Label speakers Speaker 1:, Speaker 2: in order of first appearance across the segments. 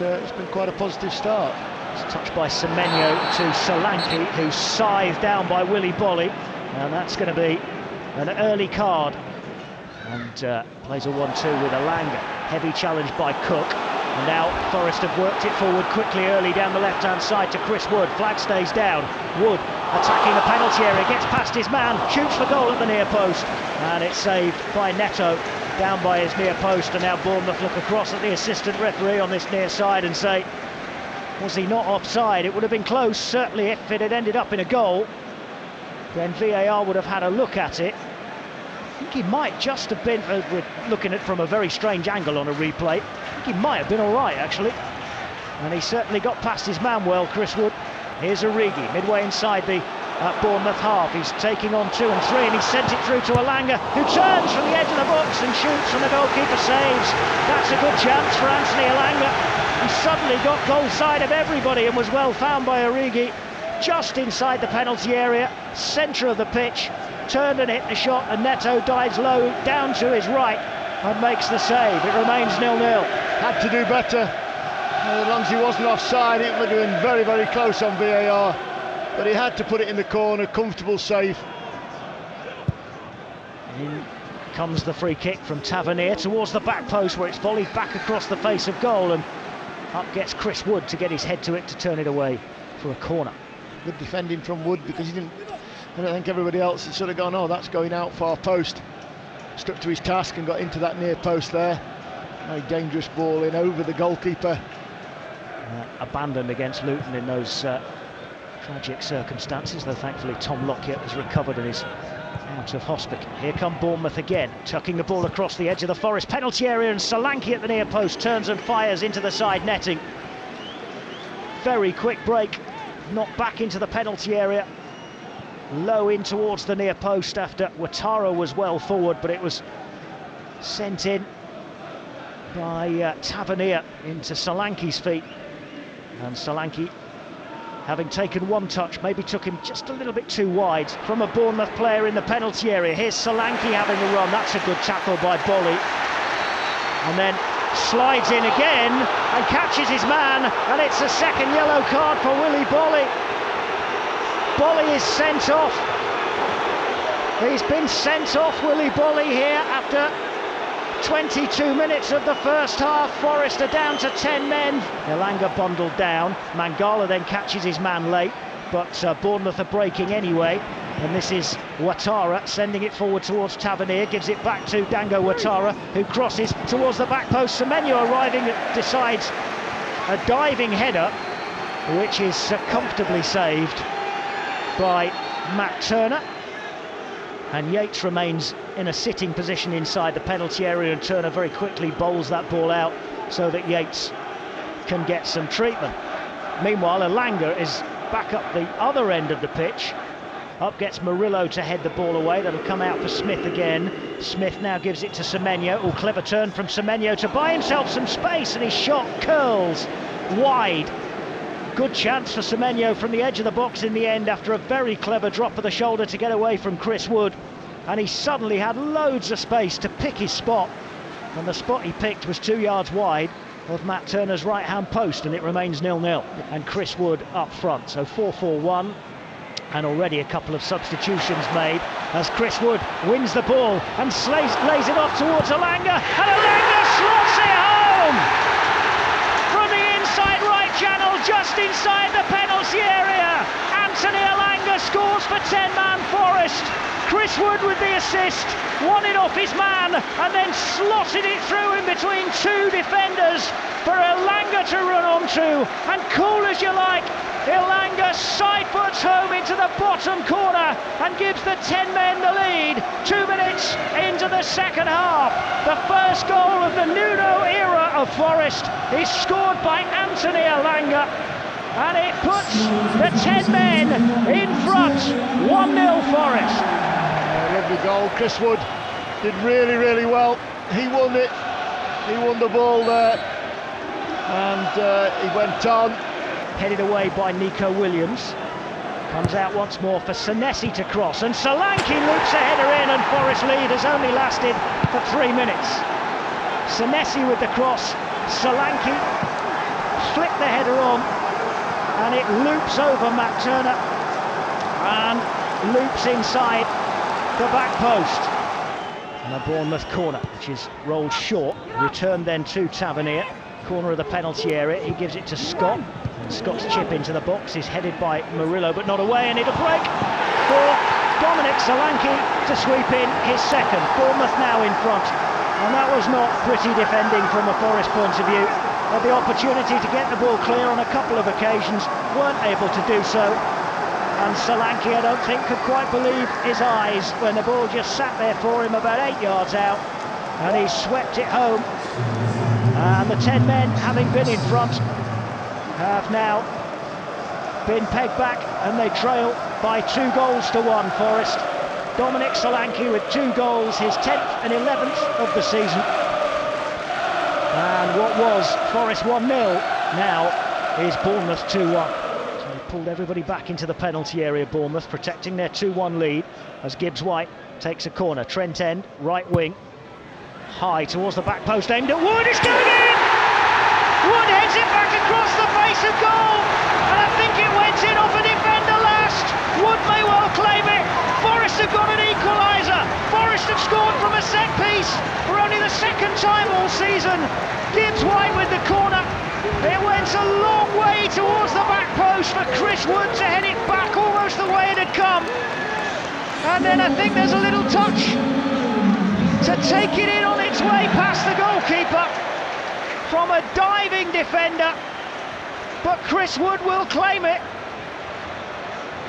Speaker 1: it's been quite a positive start.
Speaker 2: It's touched by Semenyo to Solanke, who's scythed down by Willy Bolly, and that's going to be an early card. And plays a 1-2 with Alanga. Heavy challenge by Cook. And now Forest have worked it forward quickly early down the left-hand side to Chris Wood. Flag stays down. Wood attacking the penalty area, gets past his man, shoots for goal at the near post, and it's saved by Neto, down by his near post. And now Bournemouth look across at the assistant referee on this near side and say, was he not offside? It would have been close, certainly, if it had ended up in a goal. Then VAR would have had a look at it. I think he might just have been, we're looking at from a very strange angle on a replay, I think he might have been all right, actually. And he certainly got past his man well, Chris Wood. Here's Origi, midway inside the Bournemouth half. He's taking on 2 and 3, and he sent it through to Alanga, who turns from the edge of the box and shoots, and the goalkeeper saves. That's a good chance for Anthony Alanga. He suddenly got goal side of everybody and was well found by Origi, just inside the penalty area, centre of the pitch, turned and hit the shot, and Neto dives low down to his right and makes the save. It remains 0-0.
Speaker 1: Had to do better. As long as he wasn't offside, it would have been very, very close on VAR. But he had to put it in the corner, comfortable save.
Speaker 2: In comes the free kick from Tavernier towards the back post, where it's volleyed back across the face of goal, and up gets Chris Wood to get his head to it to turn it away for a corner.
Speaker 1: Good defending from Wood, because he didn't, I don't think everybody else had sort of gone, oh, that's going out far post. Stuck to his task and got into that near post there. Very dangerous ball in over the goalkeeper.
Speaker 2: Abandoned against Luton in those tragic circumstances, though thankfully Tom Lockyer has recovered and is out of hospital. Here come Bournemouth again, tucking the ball across the edge of the Forest penalty area, and Solanke at the near post turns and fires into the side netting. Very quick break, not back into the penalty area. Low in towards the near post after Ouattara was well forward, but it was sent in by Tavernier into Solanke's feet. And Solanke, having taken one touch, maybe took him just a little bit too wide from a Bournemouth player in the penalty area. Here's Solanke having a run. That's a good tackle by Bolly. And then slides in again and catches his man, and it's a second yellow card for Willy Bolly. Bolly is sent off. He's been sent off, Willy Bolly, here after 22 minutes of the first half. Forest are down to 10 men. Elanga bundled down. Mangala then catches his man late, but Bournemouth are breaking anyway. And this is Ouattara sending it forward towards Tavernier, gives it back to Dango Ouattara, who crosses towards the back post. Semenyo arriving, decides a diving header, which is comfortably saved by Matt Turner. And Yates remains in a sitting position inside the penalty area, and Turner very quickly bowls that ball out so that Yates can get some treatment. Meanwhile, Elanga is back up the other end of the pitch. Up gets Murillo to head the ball away. That'll come out for Smith again. Smith now gives it to Semenyo. Oh, clever turn from Semenyo to buy himself some space, and his shot curls wide. Good chance for Semenyo from the edge of the box in the end after a very clever drop of the shoulder to get away from Chris Wood. And he suddenly had loads of space to pick his spot. And the spot he picked was 2 yards wide of Matt Turner's right-hand post, and it remains 0-0. And Chris Wood up front, so 4-4-1. And already a couple of substitutions made as Chris Wood wins the ball and lays it off towards Elanga. And Elanga slots it home! From the inside right channel, just inside the penalty area. Anthony Elanga scores for 10-man Forest. Chris Wood with the assist, won it off his man and then slotted it through in between two defenders for Elanga to run onto. And cool as you like, Elanga side foots home into the bottom corner and gives the 10 men the lead 2 minutes into the second half. The first goal of the Nuno era of Forest is scored by Anthony Elanga, and it puts the 10 men in front. 1-0 Forest.
Speaker 1: Lovely goal. Chris Wood did really, really well. He won it. He won the ball there, and he went on.
Speaker 2: Headed away by Nico Williams. Comes out once more for Senesi to cross, and Solanke loops a header in, and Forest lead has only lasted for 3 minutes. Senesi with the cross, Solanke flick the header on, and it loops over Matt Turner and loops inside the back post. And a Bournemouth corner, which is rolled short. Returned then to Tavernier. Corner of the penalty area. He gives it to Scott. And Scott's chip into the box is headed by Murillo, but not away, and it'll break for Dominic Solanke to sweep in his second. Bournemouth now in front. And that was not pretty defending from a Forest point of view. Had the opportunity to get the ball clear on a couple of occasions, weren't able to do so. And Solanke, I don't think, could quite believe his eyes when the ball just sat there for him about 8 yards out, and he swept it home. And the 10 men, having been in front, have now been pegged back, and they trail by 2 goals to 1. Forest. Dominic Solanke with 2 goals, his 10th and 11th of the season. And what was Forest 1-0 now is Bournemouth 2-1. Pulled everybody back into the penalty area, Bournemouth, protecting their 2-1 lead as Gibbs-White takes a corner. Trent End, right wing, high towards the back post, aimed at Wood. It's going in! Wood heads it back across the face of goal, and I think it went in off a defender last. Wood may well claim it. Forest have got an equaliser. Forest have scored from a set piece for only the 2nd time all season. Gibbs-White with the corner. It went a long way towards the back post for Chris Wood to head it back almost the way it had come. And then I think there's a little touch to take it in on its way past the goalkeeper from a diving defender. But Chris Wood will claim it.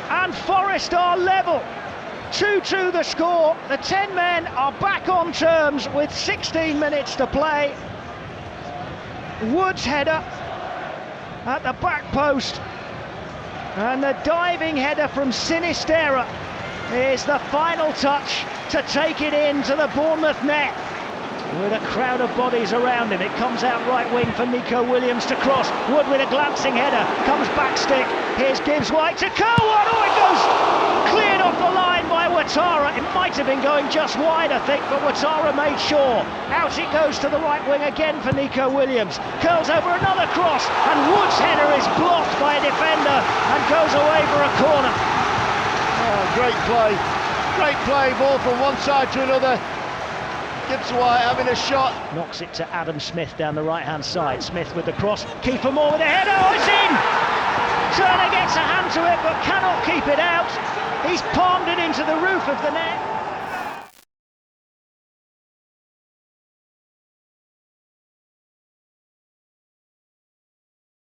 Speaker 2: And Forest are level. 2-2 the score. The 10 men are back on terms with 16 minutes to play. Wood's header at the back post, and the diving header from Sinisterra is the final touch to take it into the Bournemouth net. With a crowd of bodies around him, it comes out right wing for Nico Williams to cross. Wood with a glancing header, comes back stick. Here's Gibbs-White to curl one. Oh, it goes cleared off the line by Ouattara. It might have been going just wide, I think, but Ouattara made sure. Out it goes to the right wing again for Nico Williams. Curls over another cross, and Wood's header is blocked by a defender and goes away for a corner.
Speaker 1: Oh, great play. Great play, ball from one side to another. Gibbs-White having a shot. Knocks it to Adam Smith down the right-hand side. Smith with the cross. Kiefer Moore with a header. Oh, it's in! Turner gets a hand to it but cannot keep it out. He's palmed it into the roof of the net.